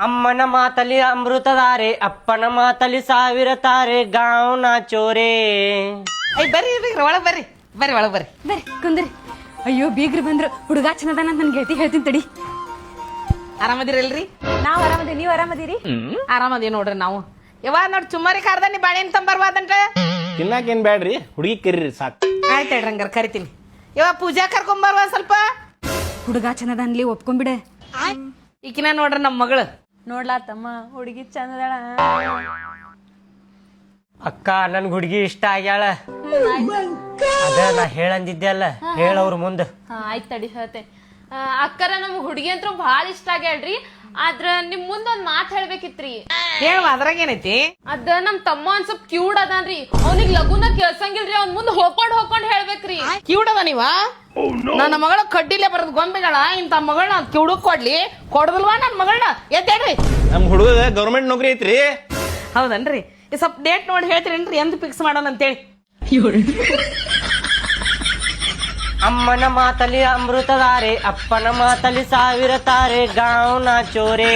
ಅಮ್ಮನ ಮಾತಲಿ ಅಮೃತಧಾರೆ ಅಪ್ಪನ ಮಾತಲಿ ಸಾವಿರ ತಾರೆ ಗಾಂವ್ ನಾಚೋರೆ. ಬರ್ರಿ ಒಳಗ್ ಬರ್ರಿ ಒಳಗ್ ಬರ್ರಿ. ಬರ್ರಿ ಕುಂದ್ರಿ. ಅಯ್ಯೋ ಬೀಗ್ರಿ ಬಂದ್ರು. ಹುಡುಗ ಚನ್ನದಾನ ಅಂತ ನನ್ ಗೆಳತಿ ಹೇಳ್ತೀನಿ ತಡಿ. ಆರಾಮದಿರಲ್ರಿ? ನಾವ್ ಆರಾಮದಿ, ನೀವ್ ಆರಾಮದಿರಿ? ಆರಾಮದಿ ನೋಡ್ರಿ ನಾವು. ಯಾವಾಗ ನೋಡಿ ಚುಮ್ಮರಿ ಕಾರ್ದ ನೀ ಬಾಳೆಹಣ್ಣು ತಂಬರ್ವಾದಂಟ. ತಿನ್ನಾಕೇನ್ ಬ್ಯಾಡ್ರಿ, ಹುಡುಗಿ ಕರೀರಿ ಸಾಕು. ಆಯ್ತು ಹೇಳ್ರಿ ಹಂಗಾರ ಕರಿತೀನಿ. ಯಾವಾಗ ಪೂಜಾ ಕರ್ಕೊಂಬರ್ವಾ ಸ್ವಲ್ಪ. ಹುಡುಗ ಚನ್ನದಾನ್ಲಿ ಒಪ್ಕೊಂಡ್ಬಿಡೆ. ಈಕಿನ ನೋಡ್ರಿ ನಮ್ಮ ಮಗಳು. ನೋಡ್ಲಾ ತಮ್ಮ, ಹುಡುಗಿ ಚಂದದಳ. ಅಕ್ಕ ನನ್ ಹುಡುಗಿ ಇಷ್ಟ ಆಗ್ಯಾಳ. ಅದ ನಾ ಹೇಳಂದಿದ್ದೆ ಅಲ್ಲ, ಹೇಳವ್ರ ಮುಂದ. ಆಯ್ತು ತಡಿ ಹೇಳ್ತೆ. ಅಕ್ಕರ ನಮ್ ಹುಡುಗಿ ಅಂತೂ ಬಹಳ ಇಷ್ಟ ಆಗ್ಯಾಳ್ರಿ. ಆದ್ರ ನಿಮ್ ಮುಂದ್ ಒಂದ್ ಮಾತ್ ಹೇಳ್ಬೇಕಿತ್ರಿ. ಹೇಳುವ ಅದ್ರಾಗ ಏನೈತಿ? ಅದ ನಮ್ ತಮ್ಮ ಒಂದ್ ಸ್ವಲ್ಪ ಕ್ಯೂಡ್ ಅದಾನ್ರಿ. ಅವ್ನಿಗ್ ಲಗುನ ಕೇಳ್ಸಂಗಿಲ್ರಿ. ಅವ್ನ್ ಮುಂದ್ ಹೋಗ್ಕೊಂಡ್ ಹೇಳ್ಬೇಕ್ರಿ. ಕಿವುಡದ ನೀವ? ನನ್ನ ಮಗಳ ಕಡ್ಡಿಲೆ ಬರೋದ್ ಗೊಂಬೆಗಳ ಇಂತ ಮಗಳನ್ನ ಕಿವುಡಕ್ ಕೊಡದಲ್ವಾ ನನ್ ಮಗಳನ್ನ? ಎದ್ದೇಳ್ರಿ. ನಮ್ ಹುಡುಗ ಗೌರ್ಮೆಂಟ್ ನೌಕರಿ ಐತ್ರಿ. ಹೌದನ್ರಿ? ಈ ಸ್ವಲ್ಪ ಡೇಟ್ ನೋಡಿ ಹೇಳ್ತೀರೇನ್ರಿ ಎಂದು ಫಿಕ್ಸ್ ಮಾಡೋಣ ಅಂತೇಳಿ. ಅಮ್ಮನ ಮಾತಲಿ ಅಮೃತಧಾರೆ ಅಪ್ಪನ ಮಾತಲಿ ಸಾವಿರ ತಾರೆ ಗಾಂವ್ ನಾಚೋರೆ.